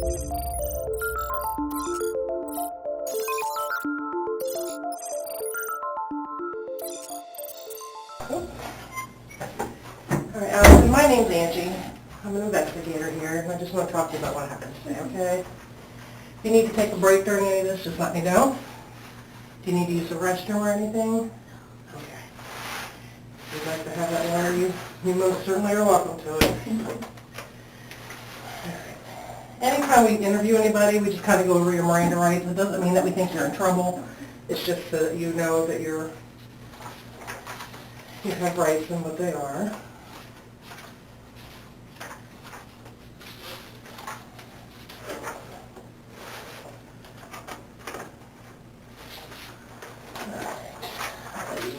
Alright, Allyson, my name's Angie. I'm an investigator here, and I just want to talk to you about what happened today, okay? If you need to take a break during any of this, just let me know. Do you need to use the restroom or anything? Okay. If you'd like to have that water, you most certainly are welcome to it. Alright. Anytime we interview anybody, we just kind of go over your Miranda rights. It doesn't mean that we think you're in trouble. It's just so that you know that you have rights and what they are.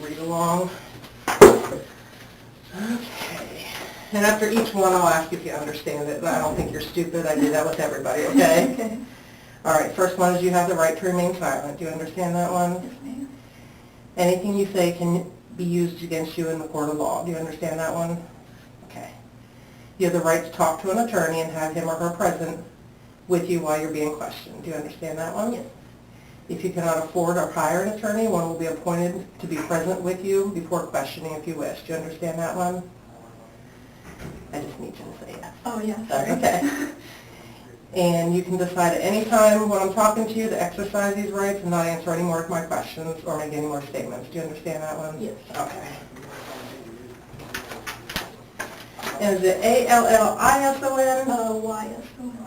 Read along. Okay. And after each one, I'll ask you if you understand it. I don't think you're stupid. I do that with everybody, okay? Okay. All right. First one is you have the right to remain silent. Do you understand that one? Yes, ma'am. Anything you say can be used against you in the court of law. Do you understand that one? Okay. You have the right to talk to an attorney and have him or her present with you while you're being questioned. Do you understand that one? Yes. If you cannot afford or hire an attorney, one will be appointed to be present with you before questioning if you wish. Do you understand that one? I just need you to say yes. Oh, yeah. That's Sorry. okay. And you can decide at any time when I'm talking to you to exercise these rights and not answer any more of my questions or make any more statements. Do you understand that one? Yes. Okay. And is it A-L-L-I-S-O-N? Y-S-O-N.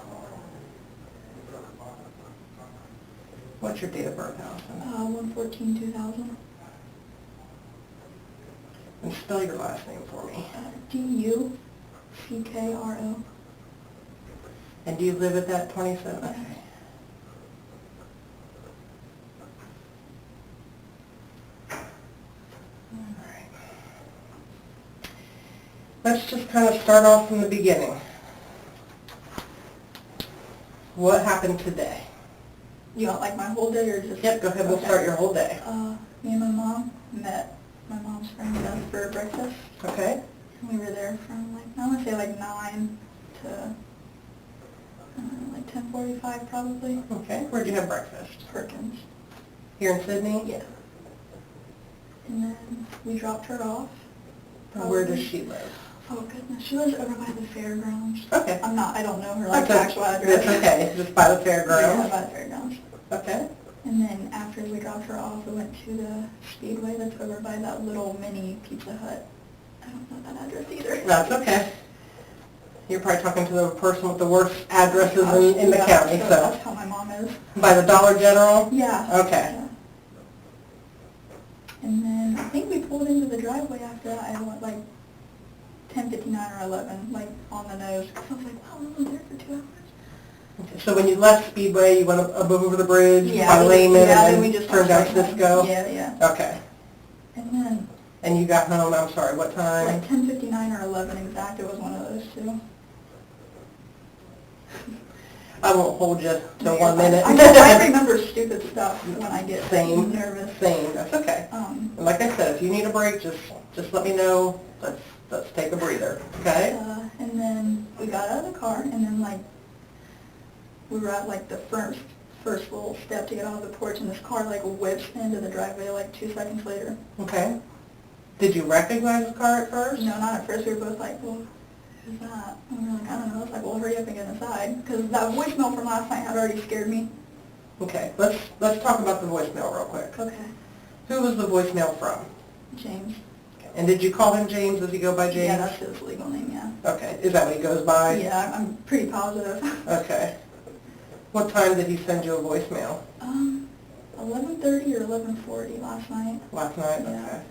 What's your date of birth, Allyson? 1/14/2000. And spell your last name for me. D-U-C-K-R-O. And do you live at that 27? Okay. All right. Let's just kind of start off from the beginning. What happened today? You want like my whole day or just... Yep, go ahead. We'll start your whole day. Me and my mom met my mom's friend Beth for breakfast. Okay. And we were there from like, I want to say like 9 to like 10:45 probably. Okay. Where'd you have breakfast? Perkins. Here in Sydney? Yeah. And then we dropped her off. And where does she live? Oh goodness, she lives over by the fairgrounds. Okay. I don't know her like That's actual address. That's okay. Just by the fairgrounds? Yeah, by the fairgrounds. Okay. And then after we dropped her off, we went to the Speedway that's over by that little mini Pizza Hut. I don't know that address either. That's okay. You're probably talking to the person with the worst addresses in the Yeah, county, so so. that's how my mom is. By the Dollar General? Yeah. Okay. Yeah. And then I think we pulled into the driveway after that. I went like 10:59 or 11, like on the nose. I was like, wow, we were there for 2 hours. Okay, so when you left Speedway, you went up over the bridge Yeah, by Lehman then and we then just turned went down straight home. Cisco? Yeah, yeah. Okay. And then And you got home, I'm sorry, what time? like 10:59 or 11 exact. It was one of those two. I won't hold you till No, 1 minute. I remember stupid stuff when I get Same. nervous. Same, that's okay. And like I said, if you need a break, just let me know. Let's take a breather, okay? And then we got out of the car, and then like we were at like the first little step to get out of the porch, and this car like whips into the driveway like 2 seconds later. Okay. Did you recognize the car at first? No, not at first. We were both like, well, who's that? And we were like, I don't know. It's like, well, hurry up and get inside, because that voicemail from last night had already scared me. Okay, let's talk about the voicemail real quick. Okay. Who was the voicemail from? James. And did you call him James? Does he go by James? Yeah, that's his legal name, yeah. Okay, is that what he goes by? Yeah, I'm pretty positive. Okay. What time did he send you a voicemail? 11:30 or 11:40 last night. Last night? Yeah. Okay.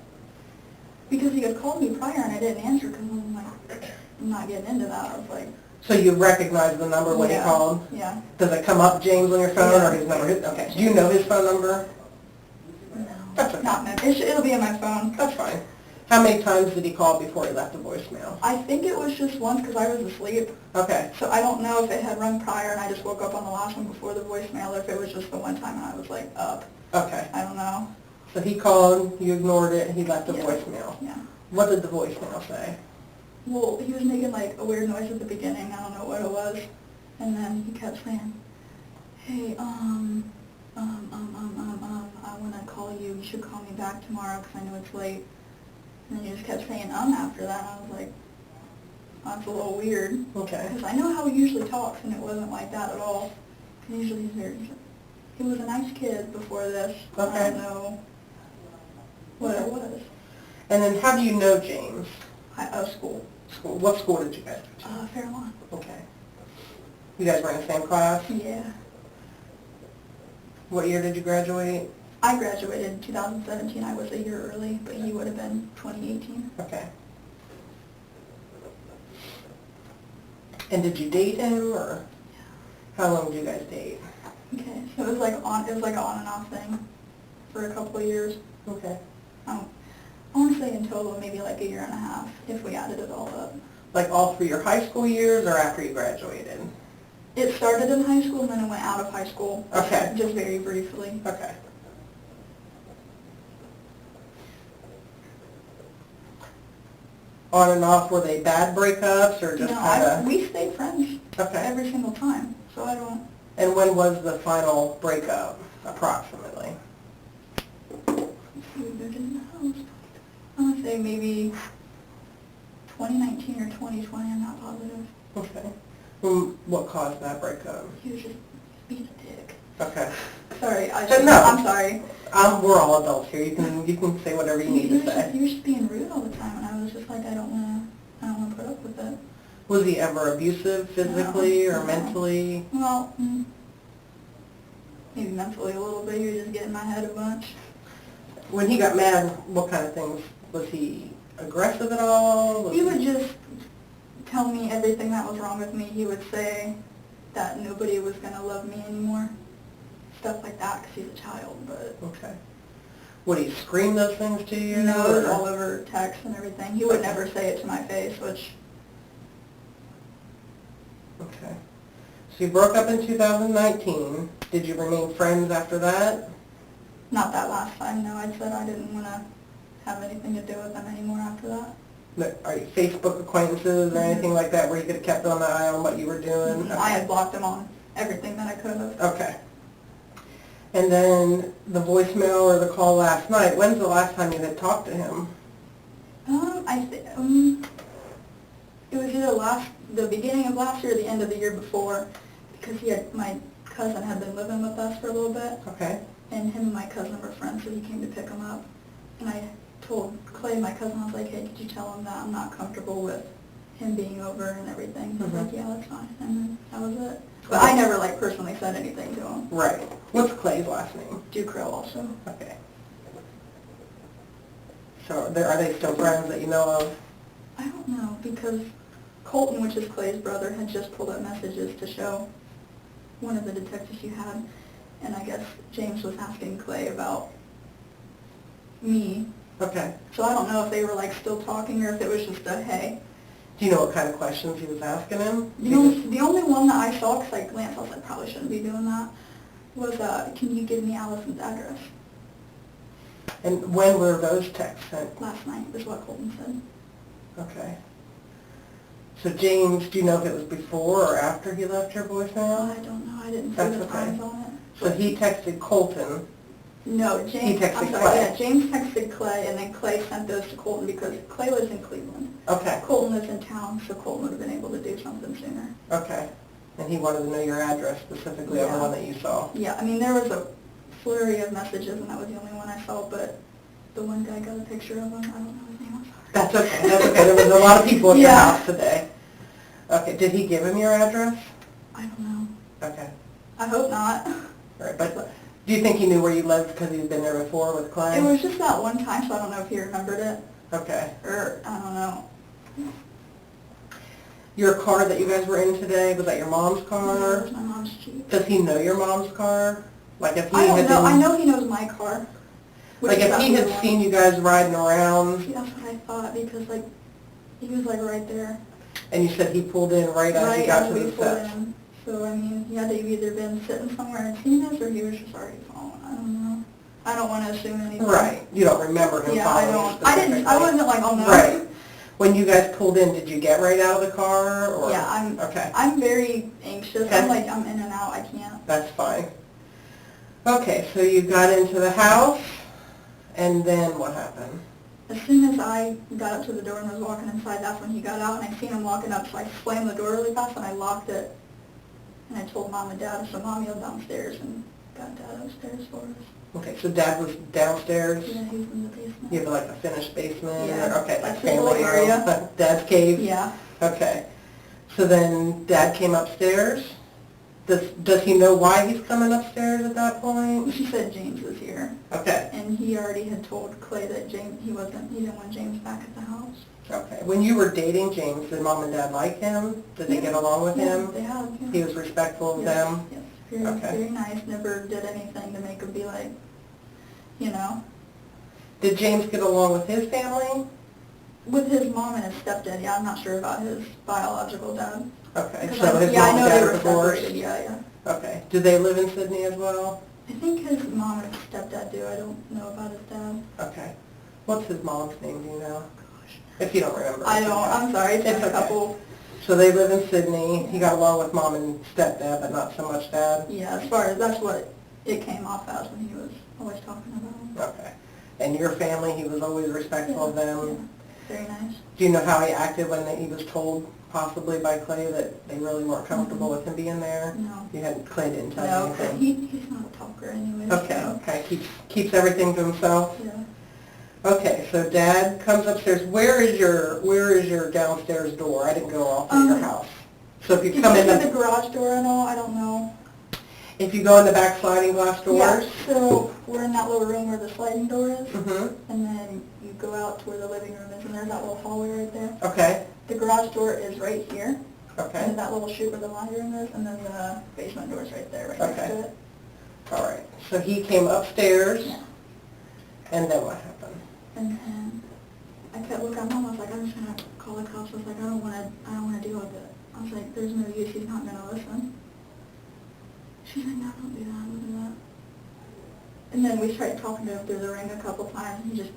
Because he had called me prior and I didn't answer because I'm like, I'm not getting into that. I was like... So you recognize the number when he called? Yeah. Does it come up James on your phone Yeah. or his number? Okay. Do you know his phone number? No. That's okay. Not meant. It'll be in my phone. That's fine. How many times did he call before he left a voicemail? I think it was just once because I was asleep. Okay. So I don't know if it had run prior and I just woke up on the last one before the voicemail, or if it was just the one time and I was like up. Okay. I don't know. So he called, you ignored it, and he left a Yeah. voicemail. Yeah. What did the voicemail say? Well, he was making like a weird noise at the beginning. I don't know what it was. And then he kept saying, hey, I want to call you. You should call me back tomorrow because I know it's late. And then he just kept saying after that. And I was like, that's a little weird. Okay. Because I know how he usually talks, and it wasn't like that at all. Usually he's very, he was a nice kid before this. Okay. I don't know what it was. And then how do you know James? School. School. What school did you guys go to? Fairlawn. Okay. You guys were in the same class? Yeah. What year did you graduate? I graduated in 2017. I was a year early, but he would have been 2018. Okay. And did you date him, or how long did you guys date? Okay, so it was like an on and off thing for a couple of years. Okay. I want to say in total maybe like a year and a half if we added it all up. Like all through your high school years, or after you graduated? It started in high school and then it went out of high school. Okay. Just very briefly. Okay. On and off, were they bad breakups, or just kind of? We stayed friends. Okay. Every single time. So I don't. And when was the final breakup, approximately? We moved into the house. I want to say maybe 2019 or 2020. I'm not positive. Okay. What caused that breakup? He was just being a dick. Okay. Sorry. No. I'm sorry. We're all adults here. You can say whatever you need to say. He was just being rude all the time, and I was just like, I don't want to put up with it. Was he ever abusive physically or No. mentally? Well, maybe mentally a little bit. He was just getting in my head a bunch. When he got mad, what kind of things? Was he aggressive at all? He would just tell me everything that was wrong with me. He would say that nobody was going to love me anymore. Stuff like that, because he's a child, but... Okay. Would he scream those things to you? No, it was all over text and everything. He would never say it to my face, which... Okay. So you broke up in 2019. Did you remain friends after that? Not that last time, no. I said I didn't want to have anything to do with them anymore after that. But are you Facebook acquaintances or anything like that where you could have kept on the eye on what you were doing? Okay. I had blocked him on everything that I could have. Okay. And then the voicemail or the call last night, when's the last time you had talked to him? It was either the beginning of last year or the end of the year before, because my cousin had been living with us for a little bit. Okay. And him and my cousin were friends, so he came to pick him up. And I told Clay, my cousin, I was like, hey, did you tell him that I'm not comfortable with him being over and everything? He was like, yeah, that's fine. And then that was it. But I never, personally said anything to him. Right. What's Clay's last name? Duckro also. Okay. So are they still friends that you know of? I don't know, because Colton, which is Clay's brother, had just pulled up messages to show one of the detectives you had. And I guess James was asking Clay about me. Okay. So I don't know if they were still talking or if it was just a hey. Do you know what kind of questions he was asking him? The only one that I saw, because I glanced, I was like, probably shouldn't be doing that, was, can you give me Allyson's address? And when were those texts sent? Last night is what Colton said. Okay. So James, do you know if it was before or after he left your voicemail? I don't know. I didn't see That's the okay. times on it. So he texted Colton. No, James. He texted I'm sorry, Clay. yeah, James texted Clay, and then Clay sent those to Colton because Clay lives in Cleveland. Okay. Colton lives in town, so Colton would have been able to do something sooner. Okay. And he wanted to know your address specifically on the one that you saw. Yeah, I mean, there was a flurry of messages, and that was the only one I saw, but the one guy got a picture of him. I don't know his name. I'm sorry. That's okay. That's okay. There was a lot of people in your Yeah. house today. Okay. Did he give him your address? I don't know. Okay. I hope not. All right. But do you think he knew where you lived because he'd been there before with Clay? It was just that one time, so I don't know if he remembered it. Okay. Or, I don't know. Your car that you guys were in today, was that your mom's car? No, it was my mom's Jeep. Does he know your mom's car? Like if he I don't had know. been, I know he knows my car. like if he had seen you guys riding around See, that's what I thought, because, he was, right there. and you said he pulled in right as you Right got as to we the pulled steps. in. So, I mean, he had to have either been sitting somewhere and seen us, or he was just already following. I don't know. I don't want to assume anything. Right. You don't remember him Yeah, I following you don't. I specifically. wasn't like, oh no. Right. When you guys pulled in, did you get right out of the car? Or? Yeah, Okay. I'm very anxious. Okay. I'm in and out. I can't. That's fine. Okay, so you got into the house, and then what happened? As soon as I got up to the door and was walking inside, that's when he got out, and I seen him walking up, so I slammed the door really fast, and I locked it. And I told Mom and Dad, so Mom yelled downstairs and got Dad upstairs for us. Okay, so Dad was downstairs? Yeah, he was in the basement. You have like a finished basement? Yeah. Okay, like Like the little family area. room? Dad's cave? Yeah. Okay. So then Dad came upstairs? Does he know why he's coming upstairs at that point? She said James was here. Okay. And he already had told Clay that he didn't want James back at the house. Okay. When you were dating James, did Mom and Dad like him? Did they get along with him? They have, yeah. He was respectful of them? Yes, very, Okay. very nice. Never did anything to make him be like, you know. Did James get along with his family? With his mom and his stepdad, yeah, I'm not sure about his biological dad. Okay, 'Cause so his yeah, I mom know and they dad were are divorced? separated, yeah. Okay. Do they live in Sydney as well? I think his mom and his stepdad do. I don't know about his dad. Okay. What's his mom's name, do you know? If you don't remember. I it's don't, okay. I'm sorry, it's been It's a okay. couple, So they live in Sydney. He got along with Mom and stepdad, but not so much Dad? yeah, as far as, that's what it came off as when he was always talking about him. Okay. And your family, he was always respectful of them? Yeah, very nice. Do you know how he acted when he was told, possibly by Clay, that they really weren't comfortable with him being there? No. You hadn't, Clay didn't tell you No, but anything? he's not a talker anyway. Okay, So, okay. Keeps everything to himself? yeah. Okay, so Dad comes upstairs. Where is your downstairs door? I didn't go all through your house. So if you Did come you in see the garage door and all? I don't know. if you go in the back sliding glass doors? Yeah, so we're in that little room where the sliding door is, Mm-hmm. and then you go out to where the living room is, and there's that little hallway right there. Okay, The garage door is right here, and okay, that little chute where the laundry room is, and then the basement door is right there, right next Okay. to it. all right. So he came upstairs, Yeah. and then what happened? And then I kept looking at Mom. I was like, I'm just gonna call the cops. I was like, I don't wanna deal with it. I was like, there's no use. He's not gonna listen. She's like, no, don't do that. Don't do that. And then we tried talking to him through the ring a couple times, and he just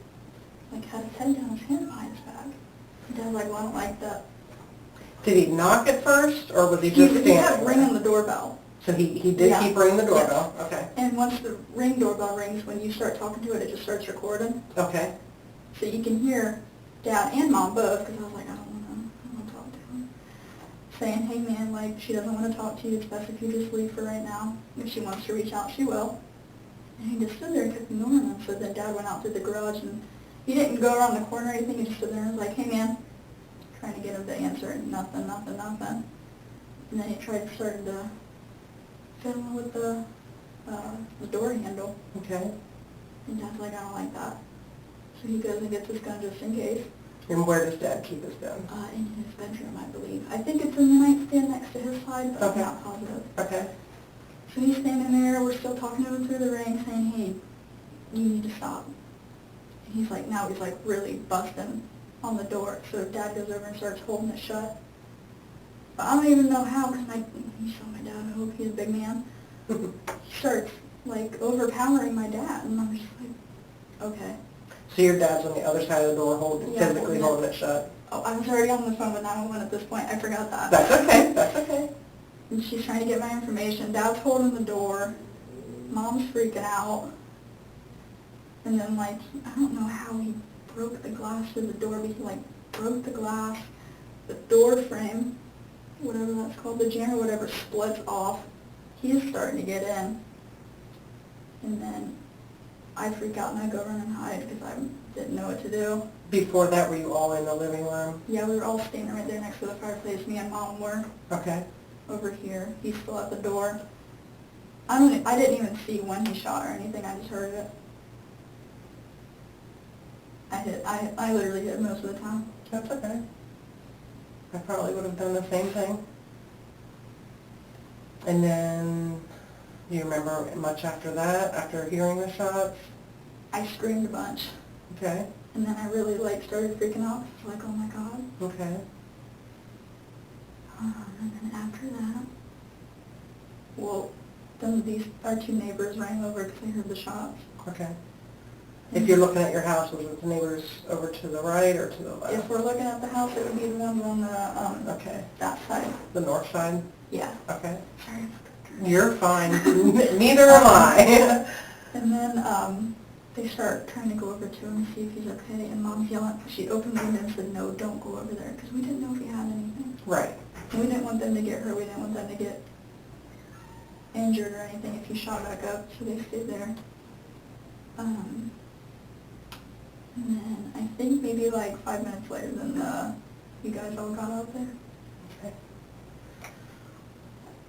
like had his head down, his hand behind his back. And Dad's like, well, I don't like that. Did he knock at first, or was he He just standing kept there? ringing the doorbell. So he did Yeah. keep ringing the doorbell? Okay, And once the ring doorbell rings, when you start talking to it, it just starts recording. okay, So you can hear Dad and Mom both, because I was like, I don't want to talk to him. Saying, hey man, like, she doesn't want to talk to you, it's best if you just leave for right now. If she wants to reach out, she will. And he just stood there and kept ignoring him. So then Dad went out through the garage, and he didn't go around the corner or anything, he just stood there and was like, hey man, trying to get him to answer, and nothing. And then he started to fiddle with the door handle. okay. And Dad's like, I don't like that. So he goes and gets his gun just in case. And where does Dad keep his gun? In his bedroom, I believe. I think it's in the nightstand next to his side, but Okay. I'm not positive. Okay, So he's standing there, we're still talking to him through the ring, saying, hey, you need to stop. And he's like, now he's like really busting on the door. So Dad goes over and starts holding it shut. But I don't even know how, because you saw my dad, I hope he's a big man. He starts like overpowering my dad, and I'm just like, okay. so your dad's on the other side of the door Yeah, physically holding it shut? Oh, I was already on the phone with 911 at this point. I forgot that. That's okay, that's okay. And she's trying to get my information. Dad's holding the door. Mom's freaking out. And then, like, I don't know how he broke the glass through the door, but he, like, broke the glass. The door frame, whatever that's called, the jamb or whatever, splits off. He's starting to get in. And then I freak out and I go run and hide because I didn't know what to do. Before that, were you all in the living room? Yeah, we were all standing right there next to the fireplace. Me and Mom were. Okay. Over here. He's still at the door. I didn't even see when he shot or anything. I just heard it. I literally hit most of the time. That's okay. I probably would have done the same thing. And then, do you remember much after that, after hearing the shots? I screamed a bunch. Okay, And then I really started freaking out. Like, oh my God. okay. And then after that, well, then our two neighbors ran over because they heard the shots. Okay. If you're looking at your house, was it the neighbors over to the right or to the left? If we're looking at the house, it would be the ones on the, Okay. that side. The north side? Yeah. Okay. Sorry. You're fine. Neither am I. And then, they start trying to go over to him, see if he's okay, and Mom's yelling. She opened the window and said, no, don't go over there, because we didn't know if he had anything. Right. And we didn't want them to get hurt, we didn't want them to get injured or anything if he shot back up, so they stayed there. And then I think maybe like 5 minutes later, then you guys all got out there. Okay.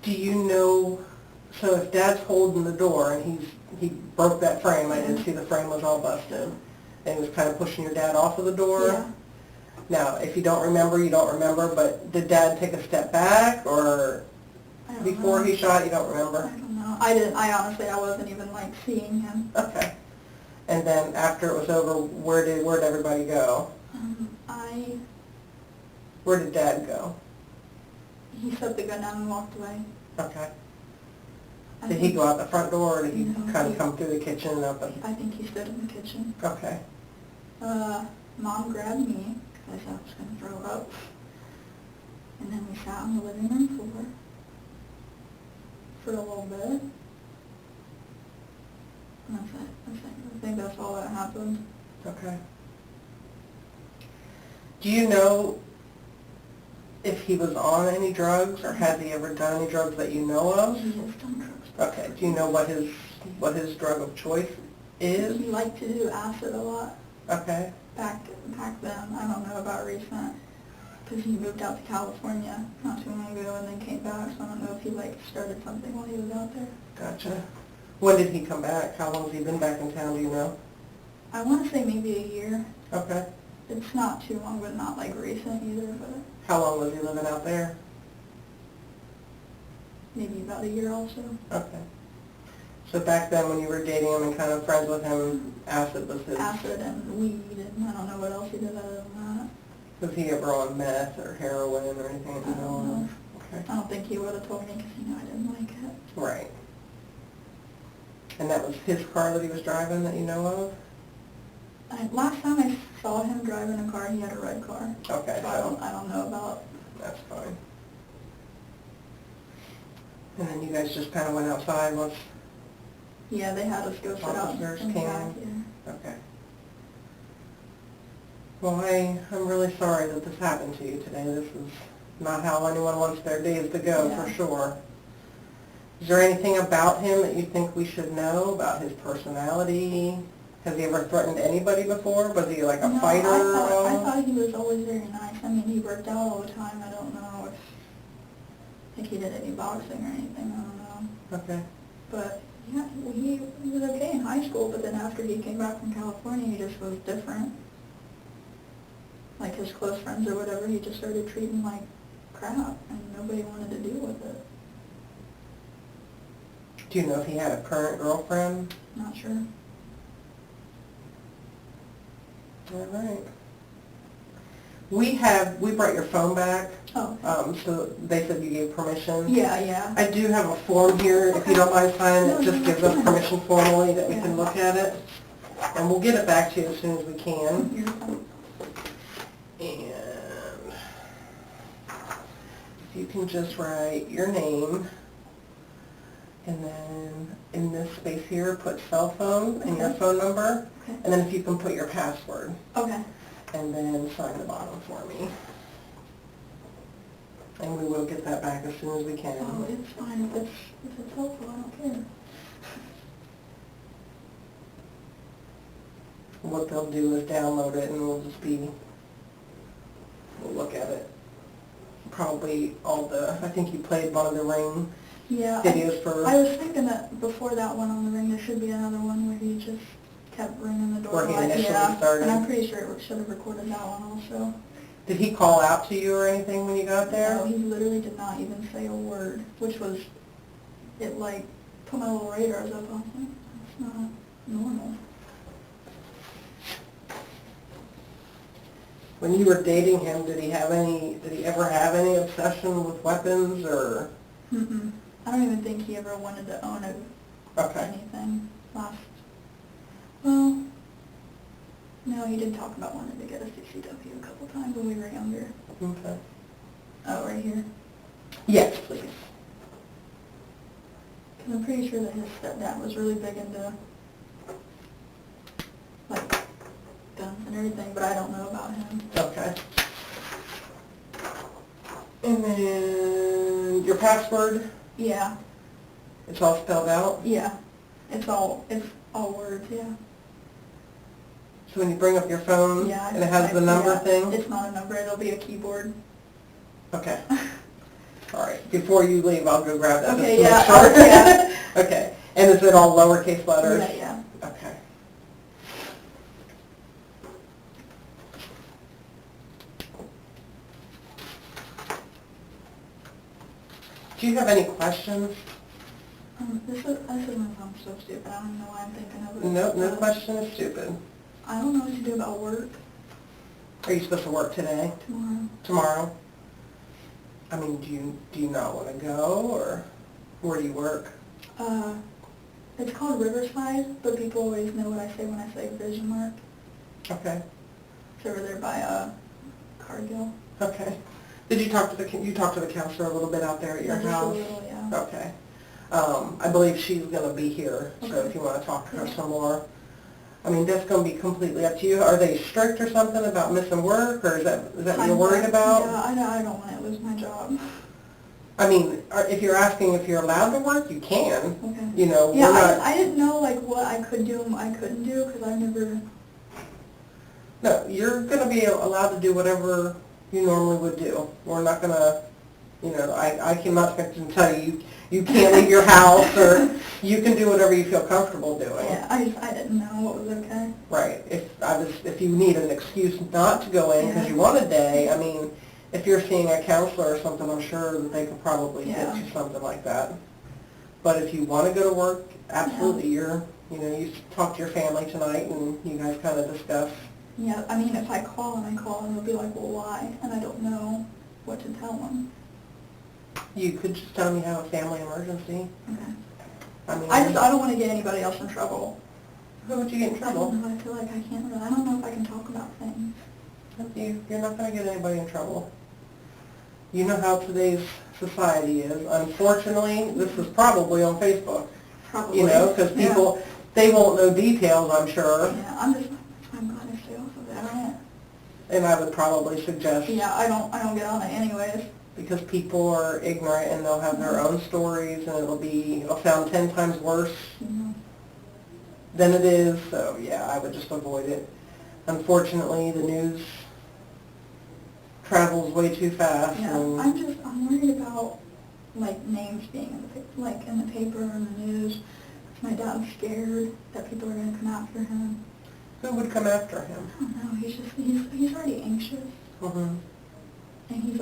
Do you know, so if Dad's holding the door and he broke that frame, I did see the frame was all busted, and he was kind of pushing your dad off of the door? Yeah. Now, if you don't remember, you don't remember, but did Dad take a step back, or I don't before know. he shot, you don't I remember? don't know. I honestly, I wasn't even like seeing him. Okay. And then after it was over, where'd everybody go? Where did Dad go? He set the gun down and walked away. Okay. I Did he think- go out the front door, or did he No, kind of come through the kitchen and up? I think he stood in the kitchen. Okay. Mom grabbed me because I thought I was going to throw up. And then we sat on the living room floor for a little bit. And that's it. I think that's all that happened. Okay. Do you know if he was on any drugs, or has he ever done any drugs that you know of? He has done drugs. Okay. Do you know what his drug of choice is? He liked to do acid a lot Okay. back then. I don't know about recent, because he moved out to California not too long ago and then came back, so I don't know if he like started something while he was out there. Gotcha. When did he come back? How long has he been back in town, do you know? I want to say maybe a year. Okay. It's not too long, but not like recent either, but How long was he living out there? maybe about a year also. Okay. So back then when you were dating him and kind of friends with him, acid was his... Acid and weed, and I don't know what else he did other than that. Was he ever on meth or heroin or anything that you I know don't know. of? Okay. I don't think he would have told me because he knew I didn't like it. Right. And that was his car that he was driving that you know of? Last time I saw him driving a car, he had a red car. Okay, So I don't know about. that's fine. And then you guys just kind of went outside once... Yeah, they had us go sit out Officers in the came. back, yeah. Okay. Well, I'm really sorry that this happened to you today. This is not how anyone wants their days to go, for Yeah. sure. Is there anything about him that you think we should know, about his personality? Has he ever threatened anybody before? Was he like a No, fighter? I thought he was always very nice. I mean, he worked out all the time. I don't know if I think he did any boxing or anything. I don't know. Okay. But yeah, he was okay in high school, but then after he came back from California, he just was different. Like his close friends or whatever, he just started treating like crap, and nobody wanted to deal with it. Do you know if he had a current girlfriend? Not sure. All right. We brought your phone back. Oh. So they said you gave permission. Yeah, yeah. I do have a form here, if you don't mind signing. It No, just no, gives that's us fine. permission formally that we Yeah. can look at it. And we'll get it back to you as soon as we can. You're fine. And if you can just write your name, and then in this space here, put cell phone and your Okay. phone number, Okay. and then if you can put your password, Okay. and then sign the bottom for me. And we will get that back as soon as we can. Oh, it's fine. If it's helpful, I don't care. What they'll do is download it, and we'll look at it. Probably I think you played one of the Ring Yeah. videos for... I was thinking that before that one on the ring, there should be another one where he just kept ringing the door. Where he like, initially yeah, started. and I'm pretty sure it should have recorded that one also. Did he call out to you or anything when you got there? No, he literally did not even say a word, which was, it like, put my little radars up on him. That's not normal. When you were dating him, did he ever have any obsession with weapons, or? Mm-mm. I don't even think he ever wanted to own Okay. anything. Well, No, he did talk about wanting to get a CCW a couple times when we were younger. Okay. Oh, right here. Yes, please. Because I'm pretty sure that his stepdad was really big into, like, guns and everything, but I don't know about him. Okay. And then your password, Yeah, it's all spelled out? yeah. It's all words, yeah. So when you bring up your phone Yeah. and it has the number thing? It's not a number, it'll be a keyboard. Okay. All right. Before you leave, I'll go grab that. Okay, just to yeah. make sure. Yeah. Okay. And is it all lowercase letters? Yeah, yeah. Okay. Do you have any questions? This is my phone so stupid. I don't even know why I'm thinking of it. No question is stupid. I don't know what to do about work Are you supposed to work today? tomorrow. Tomorrow? I mean, do you not want to go, or where do you work? It's called Riverside, but people always know what I say when I say Vision Mark. Okay. It's over there by Cargill. Okay. Did you talk to the counselor a little bit out there at your Just a house? little, yeah. Okay. I believe she's going to be here, so Okay. if you want to talk to her Yeah. some more. I mean, that's going to be completely up to you. Are they strict or something about missing work, or is that what you're worried about? Yeah, I don't want to lose my job. I mean, if you're asking if you're allowed to work, you can. Okay. You know, Yeah, we're not... I didn't know like what I could do and what I couldn't do because I never. No, you're going to be allowed to do whatever you normally would do. We're not going to, you know, I cannot expect to tell you you can't leave your house, or you can do whatever you feel comfortable doing. Yeah, I didn't know what was okay. Right. If you need an excuse not to go in because Yeah. you want a day, I mean, if you're seeing a counselor or something, I'm sure that they could probably Yeah. get you something like that. But if you want to go to work, absolutely, you you talk to your family tonight and you guys kind of discuss. Yeah, I mean, if I call and they'll be like, well, why? And I don't know what to tell them. You could just tell them you have a family emergency. Okay. I mean, I don't want to get anybody else in trouble. who would you get in I trouble? don't know, I feel like I can't really, I don't know if I can talk about things. You're not going to get anybody in trouble. You know how today's society is. Unfortunately, this is probably on Facebook. Probably. You know, because people, they won't know details, I'm sure. Yeah, I'm glad I stay off of it. I don't. And I would probably suggest, Yeah, I don't get on it anyways. because people are ignorant and they'll have their own stories, and it'll sound 10 times worse Mhm. than it is. So yeah, I would just avoid it. Unfortunately, the news travels way too fast. Yeah, And I'm worried about like names being in the paper and the news. My dad's scared that people are going to come after him. who would come after him? I don't know. He's already anxious, Mm-hmm. and he's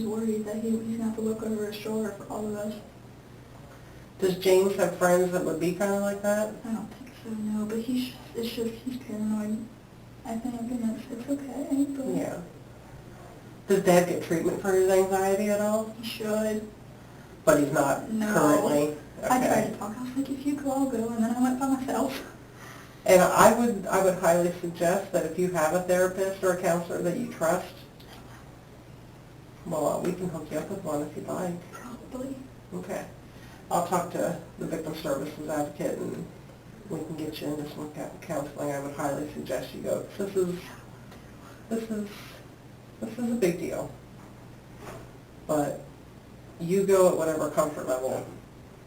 worried that he's going to have to look over his shoulder for all of us. Does James have friends that would be kind of like that? I don't think so, no. But he's paranoid. I think, and it's okay. But Yeah. Does Dad get treatment for his anxiety at all? he should. But he's not No. currently? I Okay. tried to talk. I was like, if you go, I'll go. And then I went by myself. And I would highly suggest that if you have a therapist or a counselor that you trust, well, we can hook you up with one if you'd like. Probably. Okay. I'll talk to the Victim Services Advocate and we can get you into some counseling. I would highly suggest you go. This is a big deal. But you go at whatever comfort level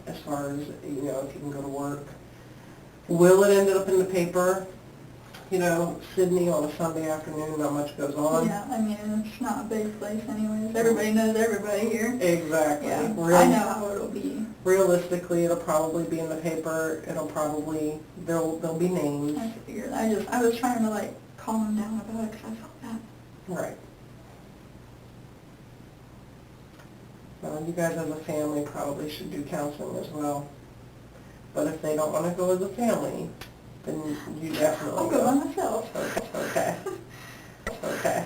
as far as, you know, if you can go to work. Will it end up in the paper? You know, Sydney on a Sunday afternoon, not much goes on. Yeah, I mean, it's not a big place anyways. Everybody knows everybody here. Exactly. Yeah, I know how it'll be. Realistically, it'll probably be in the paper. There'll be names. I figured. I was trying to like calm him down about it because I felt bad. Right. Well, you guys as a family probably should do counseling as well. But if they don't want to go as a family, then you definitely I'll go by myself. Okay. Okay.